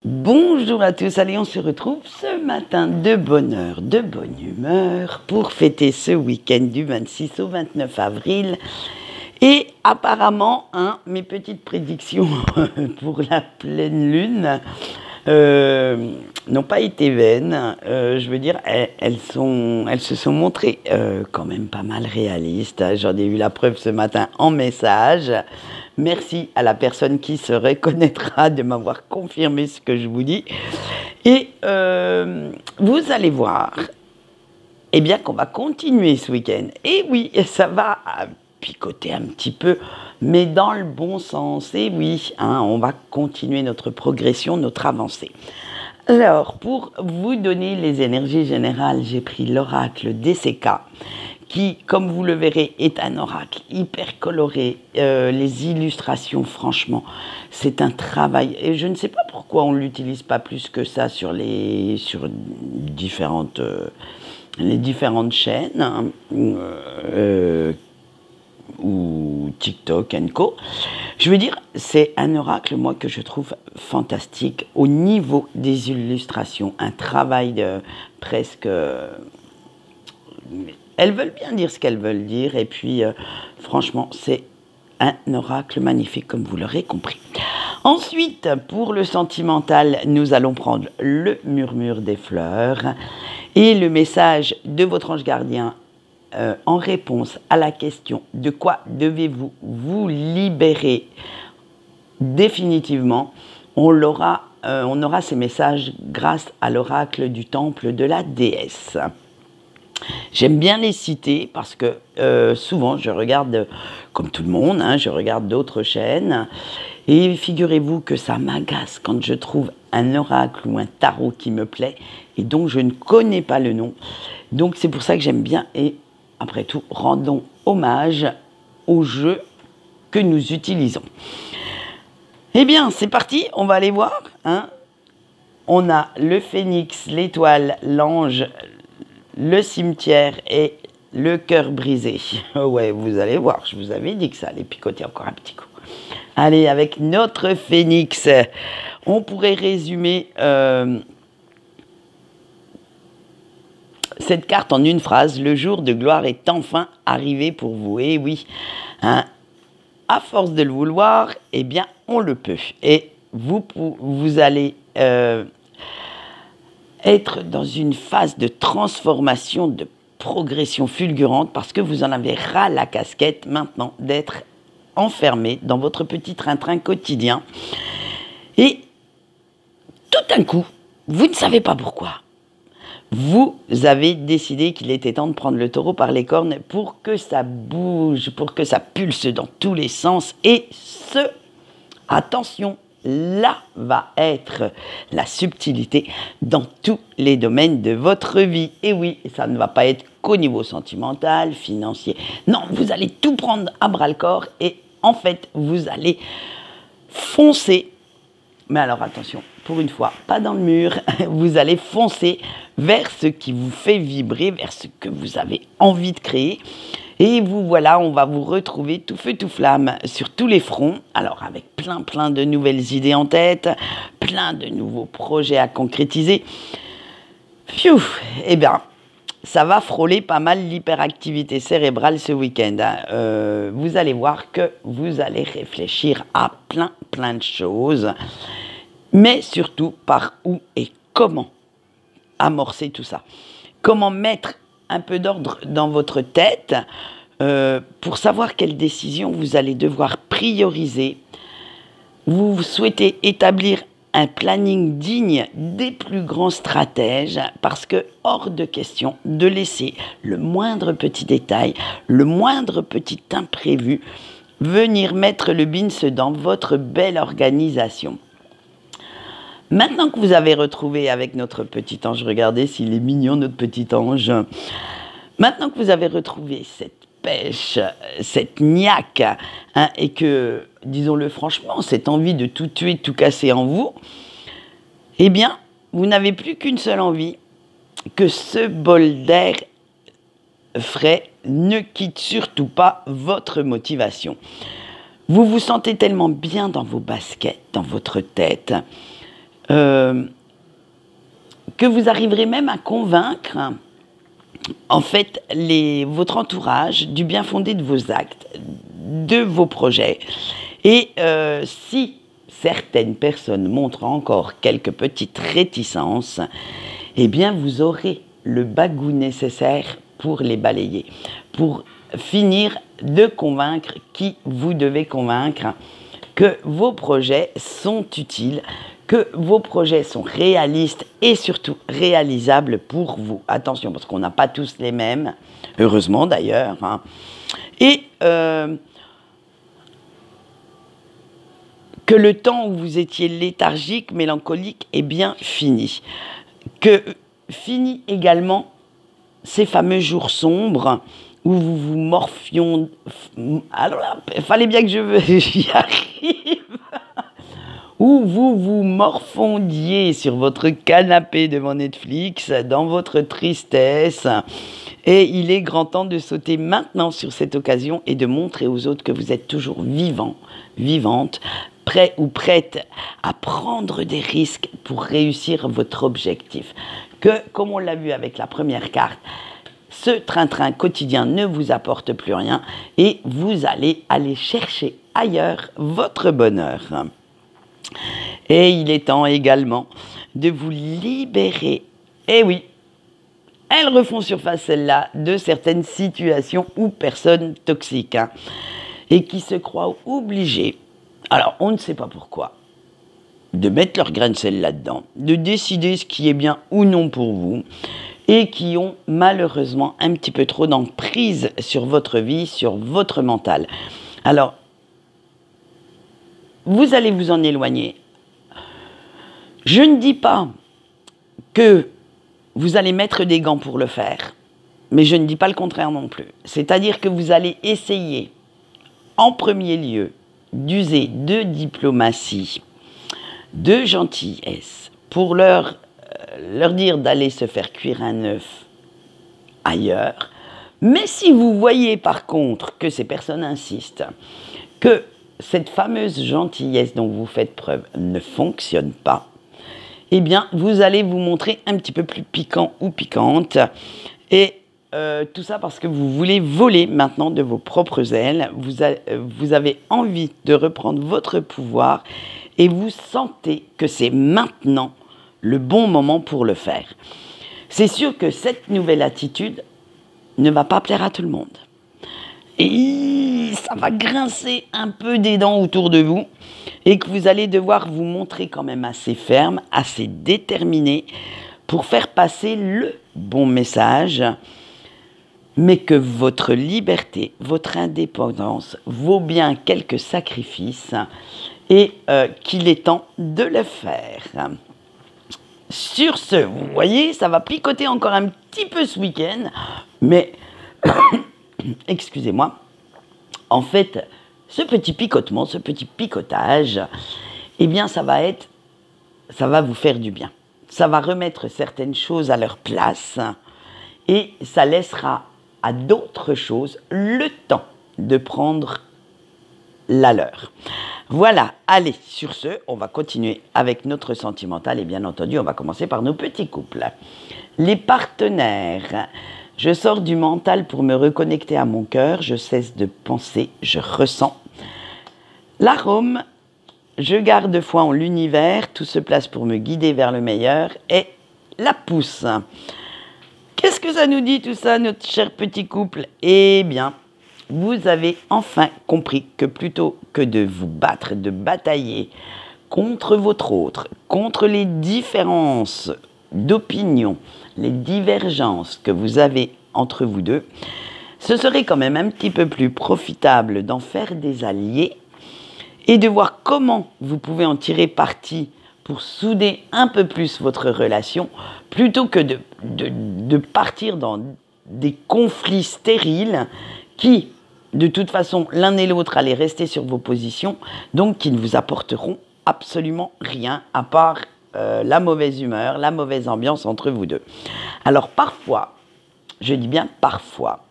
Bonjour à tous, allez on se retrouve ce matin de bonne heure, de bonne humeur pour fêter ce week-end du 26 au 29 avril. Et apparemment, mes petites prédictions pour la pleine lune n'ont pas été vaines. Je veux dire, elles se sont montrées quand même pas mal réalistes. J'en ai eu la preuve ce matin en message. Merci à la personne qui se reconnaîtra de m'avoir confirmé ce que je vous dis. Et vous allez voir, eh bien qu'on va continuer ce week-end. Et oui, ça va picoter un petit peu, mais dans le bon sens. Et oui, on va continuer notre progression, notre avancée. Alors, pour vous donner les énergies générales, j'ai pris l'oracle DCK, qui, comme vous le verrez, est un oracle hyper coloré. Les illustrations, franchement, c'est un travail. Et je ne sais pas pourquoi on ne l'utilise pas plus que ça sur les différentes chaînes, ou TikTok & Co. Je veux dire, c'est un oracle, moi, que je trouve fantastique au niveau des illustrations. Un travail de presque... elles veulent bien dire ce qu'elles veulent dire. Et puis, franchement, c'est un oracle magnifique, comme vous l'aurez compris. Ensuite, pour le sentimental, nous allons prendre le murmure des fleurs et le message de votre ange gardien en réponse à la question « De quoi devez-vous vous libérer définitivement ?» on aura ces messages grâce à l'oracle du temple de la déesse. J'aime bien les citer parce que souvent je regarde, comme tout le monde, je regarde d'autres chaînes et figurez-vous que ça m'agace quand je trouve un oracle ou un tarot qui me plaît et dont je ne connais pas le nom. Donc c'est pour ça que j'aime bien et après tout, rendons hommage au jeu que nous utilisons. Eh bien, c'est parti, on va aller voir. On a le phénix, l'étoile, l'ange, le cimetière et le cœur brisé. Ouais, vous allez voir, je vous avais dit que ça allait picoter encore un petit coup. Allez, avec notre phénix, on pourrait résumer cette carte en une phrase. Le jour de gloire est enfin arrivé pour vous. Et oui, à force de le vouloir, eh bien, on le peut. Et vous allez être dans une phase de transformation, de progression fulgurante, parce que vous en avez ras la casquette maintenant d'être enfermé dans votre petit train-train quotidien. Et tout d'un coup, vous ne savez pas pourquoi. Vous avez décidé qu'il était temps de prendre le taureau par les cornes pour que ça bouge, pour que ça pulse dans tous les sens. Et attention, là va être la subtilité dans tous les domaines de votre vie. Et oui, ça ne va pas être qu'au niveau sentimental, financier. Non, vous allez tout prendre à bras-le-corps et en fait, vous allez foncer. Mais alors attention, pour une fois, pas dans le mur, vous allez foncer vers ce qui vous fait vibrer, vers ce que vous avez envie de créer. Et vous voilà, on va vous retrouver tout feu tout flamme sur tous les fronts. Alors avec plein de nouvelles idées en tête, plein de nouveaux projets à concrétiser. Pfiou, eh bien, ça va frôler pas mal l'hyperactivité cérébrale ce week-end. Vous allez voir que vous allez réfléchir à plein de choses, mais surtout par où et comment amorcer tout ça. Comment mettre un peu d'ordre dans votre tête pour savoir quelles décisions vous allez devoir prioriser. Vous souhaitez établir un planning digne des plus grands stratèges parce que hors de question de laisser le moindre petit détail, le moindre petit imprévu venir mettre le bins dans votre belle organisation. Maintenant que vous avez retrouvé avec notre petit ange, regardez s'il est mignon notre petit ange, maintenant que vous avez retrouvé cette pêche, cette niaque, et que, disons-le franchement, cette envie de tout tuer, de tout casser en vous, eh bien, vous n'avez plus qu'une seule envie, que ce bol d'air frais ne quitte surtout pas votre motivation. Vous vous sentez tellement bien dans vos baskets, dans votre tête, que vous arriverez même à convaincre, en fait, votre entourage du bien fondé de vos actes, de vos projets. Et si certaines personnes montrent encore quelques petites réticences, eh bien, vous aurez le bagou nécessaire pour les balayer, pour finir de convaincre qui vous devez convaincre que vos projets sont utiles, que vos projets sont réalistes et surtout réalisables pour vous. Attention, parce qu'on n'a pas tous les mêmes, heureusement d'ailleurs. Hein. Et que le temps où vous étiez léthargique, mélancolique est bien fini. Que fini également ces fameux jours sombres où vous vous morfions. Alors là, il fallait bien que j'y arrive. Où vous vous morfondiez sur votre canapé devant Netflix, dans votre tristesse. Et il est grand temps de sauter maintenant sur cette occasion et de montrer aux autres que vous êtes toujours vivant, vivante, prêt ou prête à prendre des risques pour réussir votre objectif. Que, comme on l'a vu avec la première carte, ce train-train quotidien ne vous apporte plus rien et vous allez aller chercher ailleurs votre bonheur. Et il est temps également de vous libérer. Eh oui, elles refont surface, celles-là, de certaines situations ou personnes toxiques hein, et qui se croient obligées, alors on ne sait pas pourquoi, de mettre leur grain de sel là-dedans, de décider ce qui est bien ou non pour vous et qui ont malheureusement un petit peu trop d'emprise sur votre vie, sur votre mental. Alors, vous allez vous en éloigner. Je ne dis pas que vous allez mettre des gants pour le faire, mais je ne dis pas le contraire non plus. C'est-à-dire que vous allez essayer, en premier lieu, d'user de diplomatie, de gentillesse, pour leur dire d'aller se faire cuire un œuf ailleurs. Mais si vous voyez par contre que ces personnes insistent, que cette fameuse gentillesse dont vous faites preuve ne fonctionne pas, eh bien, vous allez vous montrer un petit peu plus piquant ou piquante. Et tout ça parce que vous voulez voler maintenant de vos propres ailes. Vous avez envie de reprendre votre pouvoir et vous sentez que c'est maintenant le bon moment pour le faire. C'est sûr que cette nouvelle attitude ne va pas plaire à tout le monde. Et ça va grincer un peu des dents autour de vous et que vous allez devoir vous montrer quand même assez ferme, assez déterminé pour faire passer le bon message, mais que votre liberté, votre indépendance vaut bien quelques sacrifices et qu'il est temps de le faire. Sur ce, vous voyez, ça va picoter encore un petit peu ce week-end, mais... excusez-moi, en fait, ce petit picotement, ce petit picotage, eh bien, ça va vous faire du bien. Ça va remettre certaines choses à leur place et ça laissera à d'autres choses le temps de prendre la leur. Voilà, allez, sur ce, on va continuer avec notre sentimental et bien entendu, on va commencer par nos petits couples. Les partenaires. Je sors du mental pour me reconnecter à mon cœur, je cesse de penser, je ressens. L'arôme, je garde foi en l'univers, tout se place pour me guider vers le meilleur. Et la pousse. Qu'est-ce que ça nous dit tout ça, notre cher petit couple? Eh bien, vous avez enfin compris que plutôt que de vous battre, de batailler contre votre autre, contre les différences d'opinion, les divergences que vous avez entre vous deux, ce serait quand même un petit peu plus profitable d'en faire des alliés et de voir comment vous pouvez en tirer parti pour souder un peu plus votre relation, plutôt que de partir dans des conflits stériles qui, de toute façon, l'un et l'autre allaient rester sur vos positions, donc qui ne vous apporteront absolument rien à part la mauvaise humeur, la mauvaise ambiance entre vous deux. Alors parfois, je dis bien parfois,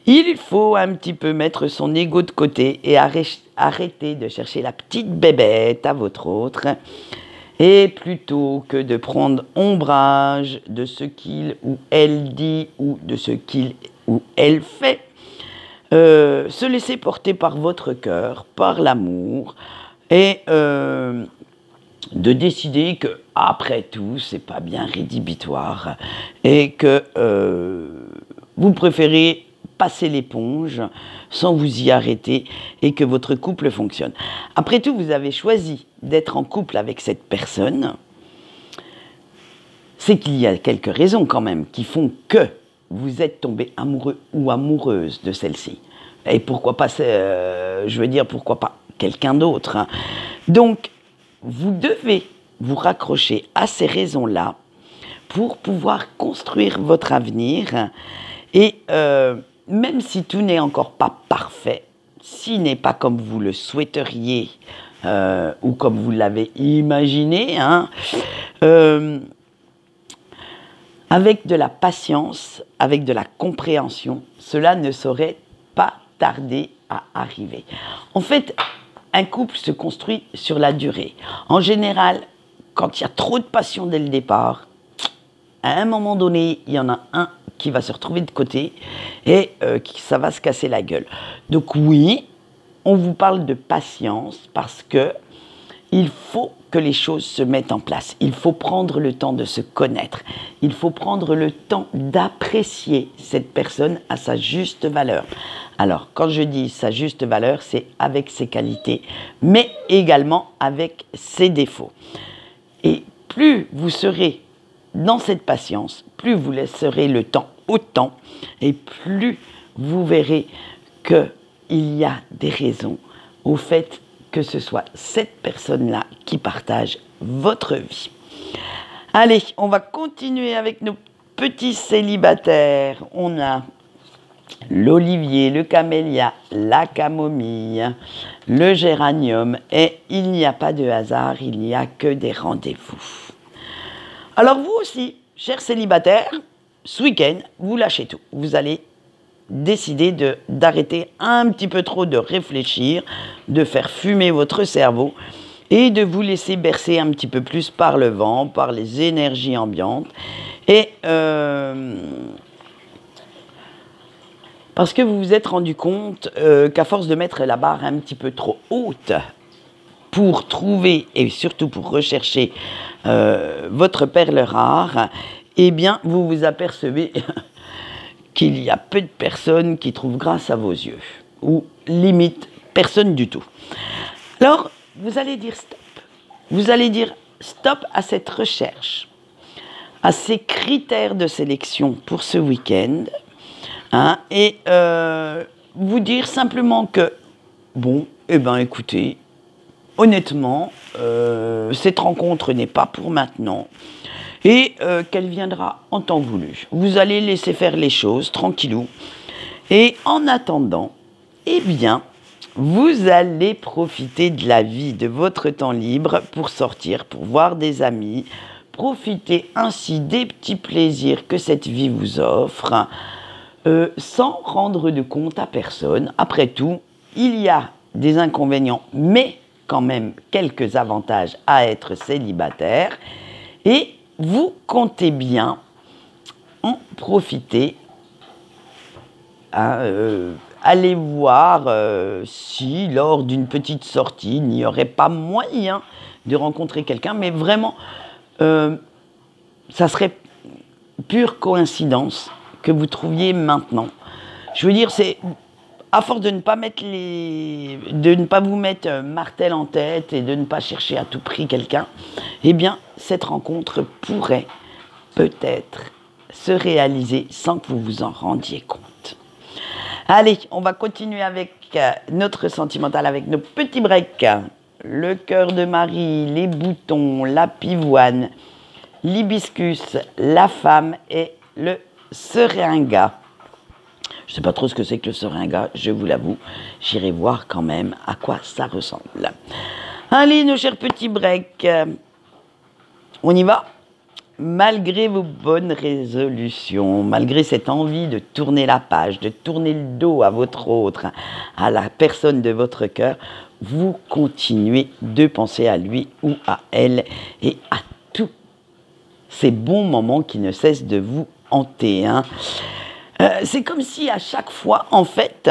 il faut un petit peu mettre son ego de côté et arrêter de chercher la petite bébête à votre autre Et plutôt que de prendre ombrage de ce qu'il ou elle dit ou de ce qu'il ou elle fait, se laisser porter par votre cœur, par l'amour, et de décider que après tout, c'est pas bien rédhibitoire et que vous préférez passer l'éponge sans vous y arrêter et que votre couple fonctionne. Après tout, vous avez choisi d'être en couple avec cette personne. C'est qu'il y a quelques raisons quand même qui font que vous êtes tombé amoureux ou amoureuse de celle-ci. Et pourquoi pas, pourquoi pas quelqu'un d'autre, hein. Donc, vous devez vous raccrocher à ces raisons-là pour pouvoir construire votre avenir. Et même si tout n'est encore pas parfait, s'il n'est pas comme vous le souhaiteriez ou comme vous l'avez imaginé, hein, avec de la patience, avec de la compréhension, cela ne saurait pas tarder à arriver. En fait, un couple se construit sur la durée. En général, quand il y a trop de passion dès le départ, à un moment donné, il y en a un qui va se retrouver de côté et ça va se casser la gueule. Donc oui, on vous parle de patience parce que il faut que les choses se mettent en place. Il faut prendre le temps de se connaître. Il faut prendre le temps d'apprécier cette personne à sa juste valeur. Alors, quand je dis sa juste valeur, c'est avec ses qualités, mais également avec ses défauts. Et plus vous serez dans cette patience, plus vous laisserez le temps au temps, et plus vous verrez qu'il y a des raisons au fait que ce soit cette personne-là qui partage votre vie. Allez, on va continuer avec nos petits célibataires. On a l'olivier, le camélia, la camomille, le géranium, et il n'y a pas de hasard, il n'y a que des rendez-vous. Alors vous aussi, chers célibataires, ce week-end, vous lâchez tout. Vous allez décider d'arrêter un petit peu trop de réfléchir, de faire fumer votre cerveau et de vous laisser bercer un petit peu plus par le vent, par les énergies ambiantes. Et parce que vous vous êtes rendu compte qu'à force de mettre la barre un petit peu trop haute pour trouver et surtout pour rechercher votre perle rare, eh bien, vous vous apercevez qu'il y a peu de personnes qui trouvent grâce à vos yeux, ou limite personne du tout. Alors, vous allez dire stop. Vous allez dire stop à cette recherche, à ces critères de sélection pour ce week-end, hein, et vous dire simplement que, bon, eh ben écoutez, honnêtement, cette rencontre n'est pas pour maintenant, et qu'elle viendra en temps voulu. Vous allez laisser faire les choses tranquillou. Et en attendant, eh bien, vous allez profiter de la vie, de votre temps libre pour sortir, pour voir des amis, profiter ainsi des petits plaisirs que cette vie vous offre, sans rendre de compte à personne. Après tout, il y a des inconvénients, mais quand même quelques avantages à être célibataire. Et vous comptez bien en profiter, allez voir si lors d'une petite sortie, il n'y aurait pas moyen de rencontrer quelqu'un, mais vraiment, ça serait pure coïncidence que vous trouviez maintenant. Je veux dire, c'est à force de ne pas vous mettre martel en tête et de ne pas chercher à tout prix quelqu'un, eh bien, cette rencontre pourrait peut-être se réaliser sans que vous vous en rendiez compte. Allez, on va continuer avec notre sentimental, avec nos petits breaks. Le cœur de Marie, les boutons, la pivoine, l'hibiscus, la femme et le seringa. Je ne sais pas trop ce que c'est que le seringa, je vous l'avoue. J'irai voir quand même à quoi ça ressemble. Allez, nos chers petits breaks. On y va? malgré vos bonnes résolutions, malgré cette envie de tourner la page, de tourner le dos à votre autre, à la personne de votre cœur, vous continuez de penser à lui ou à elle et à tous ces bons moments qui ne cessent de vous hanter. C'est comme si à chaque fois, en fait,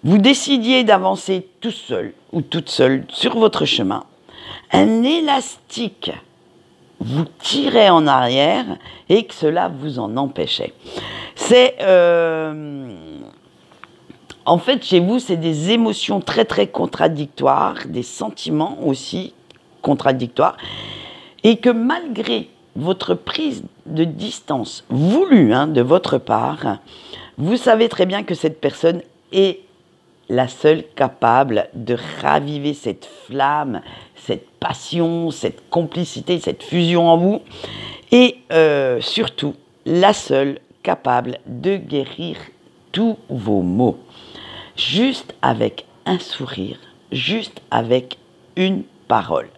vous décidiez d'avancer tout seul ou toute seule sur votre chemin. Un élastique vous tirait en arrière et que cela vous en empêchait. En fait, chez vous, c'est des émotions très très contradictoires, des sentiments aussi contradictoires, et que malgré votre prise de distance voulue de votre part, vous savez très bien que cette personne est la seule capable de raviver cette flamme, cette passion, cette complicité, cette fusion en vous, et surtout, la seule capable de guérir tous vos maux, juste avec un sourire, juste avec une parole.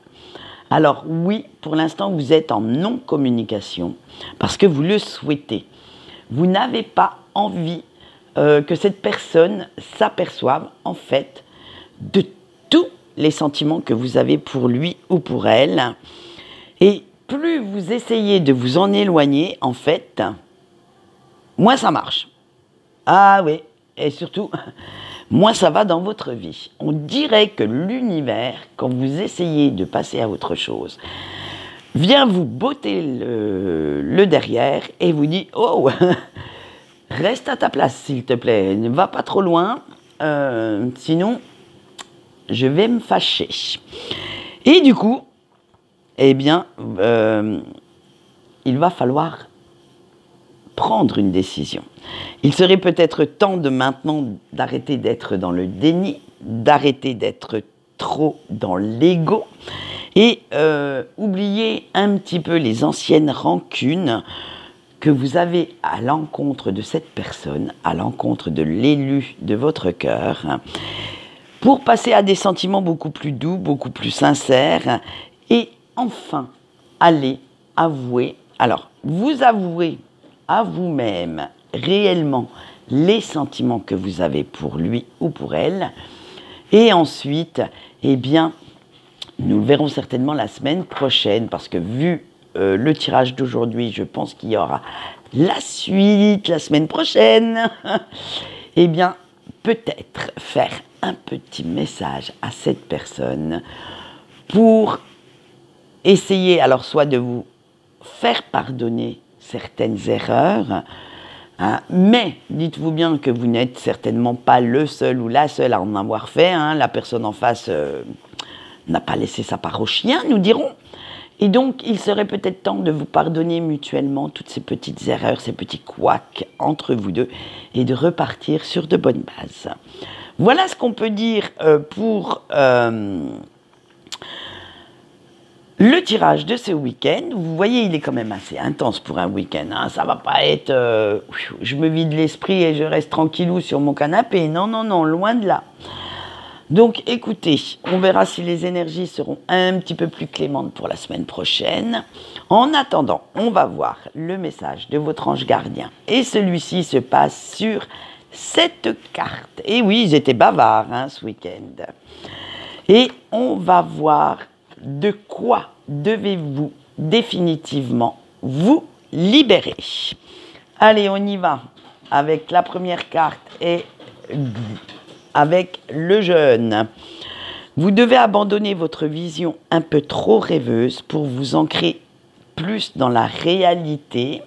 Alors oui, pour l'instant, vous êtes en non-communication parce que vous le souhaitez. Vous n'avez pas envie que cette personne s'aperçoive en fait de tous les sentiments que vous avez pour lui ou pour elle. Et plus vous essayez de vous en éloigner, en fait, moins ça marche. Ah oui, et surtout, moins ça va dans votre vie. On dirait que l'univers, quand vous essayez de passer à autre chose, vient vous botter le derrière et vous dit « Oh, reste à ta place, s'il te plaît, ne va pas trop loin, sinon je vais me fâcher. » Et du coup, eh bien, il va falloir prendre une décision. Il serait peut-être temps de maintenant d'arrêter d'être dans le déni, d'arrêter d'être trop dans l'ego et oublier un petit peu les anciennes rancunes que vous avez à l'encontre de cette personne, à l'encontre de l'élu de votre cœur, pour passer à des sentiments beaucoup plus doux, beaucoup plus sincères, et enfin aller avouer, alors vous avouez à vous-même réellement les sentiments que vous avez pour lui ou pour elle, et ensuite, eh bien, nous le verrons certainement la semaine prochaine, parce que vu le tirage d'aujourd'hui, je pense qu'il y aura la suite la semaine prochaine. Eh bien, peut-être faire un petit message à cette personne pour essayer, alors soit de vous faire pardonner certaines erreurs, mais dites-vous bien que vous n'êtes certainement pas le seul ou la seule à en avoir fait. La personne en face n'a pas laissé sa part au chien, nous dirons. Et donc, il serait peut-être temps de vous pardonner mutuellement toutes ces petites erreurs, ces petits couacs entre vous deux, et de repartir sur de bonnes bases. Voilà ce qu'on peut dire pour le tirage de ce week-end. Vous voyez, il est quand même assez intense pour un week-end. Ça va pas être je me vide l'esprit et je reste tranquillou sur mon canapé. Non, non, non, loin de là. Donc écoutez, on verra si les énergies seront un petit peu plus clémentes pour la semaine prochaine. En attendant, on va voir le message de votre ange gardien. Et celui-ci se passe sur cette carte. Et oui, ils étaient bavards ce week-end. Et on va voir de quoi devez-vous définitivement vous libérer. Allez, on y va avec la première carte et avec le jeûne. Vous devez abandonner votre vision un peu trop rêveuse pour vous ancrer plus dans la réalité.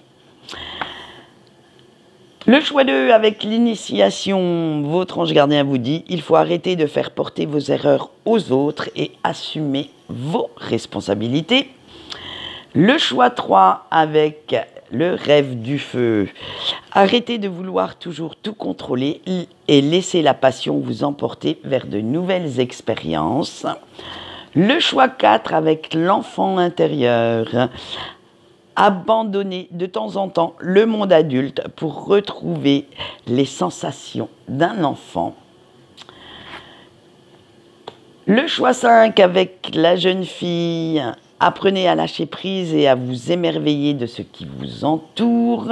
Le choix 2, avec l'initiation, votre ange gardien vous dit, il faut arrêter de faire porter vos erreurs aux autres et assumer vos responsabilités. Le choix 3, avec le rêve du feu, arrêtez de vouloir toujours tout contrôler et laissez la passion vous emporter vers de nouvelles expériences. Le choix 4, avec l'enfant intérieur, abandonnez de temps en temps le monde adulte pour retrouver les sensations d'un enfant. Le choix 5, avec la jeune fille, Apprenez à lâcher prise et à vous émerveiller de ce qui vous entoure.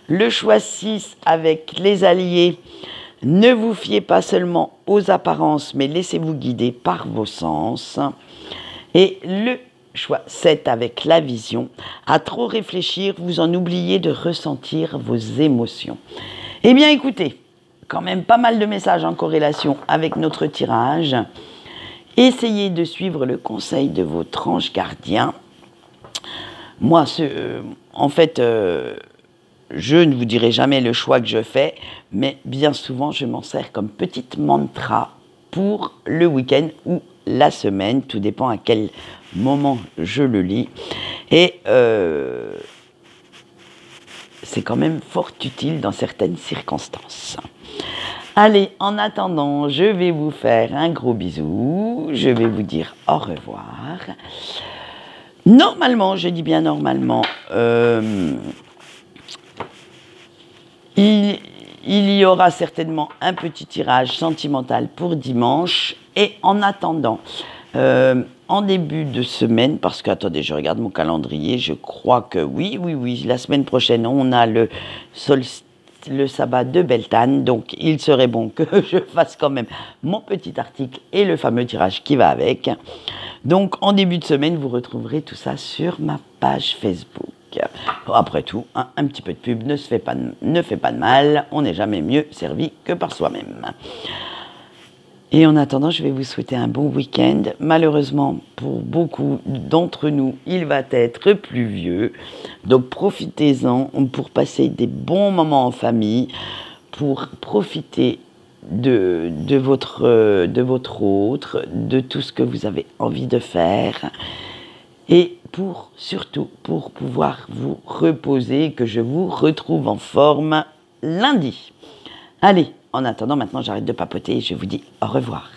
Le choix 6 avec les alliés. Ne vous fiez pas seulement aux apparences, mais laissez-vous guider par vos sens. Et le choix 7 avec la vision. À trop réfléchir, vous en oubliez de ressentir vos émotions. Eh bien écoutez, quand même pas mal de messages en corrélation avec notre tirage. Essayez de suivre le conseil de votre ange gardien. Moi, en fait, je ne vous dirai jamais le choix que je fais, mais bien souvent, je m'en sers comme petite mantra pour le week-end ou la semaine. Tout dépend à quel moment je le lis. Et c'est quand même fort utile dans certaines circonstances. Allez, en attendant, je vais vous faire un gros bisou. Je vais vous dire au revoir. Normalement, je dis bien normalement, il y aura certainement un petit tirage sentimental pour dimanche. Et en attendant, en début de semaine, parce que, attendez, je regarde mon calendrier, je crois que oui, la semaine prochaine, on a le sabbat de Beltane, donc il serait bon que je fasse quand même mon petit article et le fameux tirage qui va avec. Donc, en début de semaine, vous retrouverez tout ça sur ma page Facebook. Après tout, un petit peu de pub ne fait pas de mal, on n'est jamais mieux servi que par soi-même. Et en attendant, je vais vous souhaiter un bon week-end. Malheureusement, pour beaucoup d'entre nous, il va être pluvieux. Donc profitez-en pour passer des bons moments en famille, pour profiter de votre autre, de tout ce que vous avez envie de faire. Et surtout, pour pouvoir vous reposer, que je vous retrouve en forme lundi. Allez, en attendant, maintenant j'arrête de papoter et je vous dis au revoir.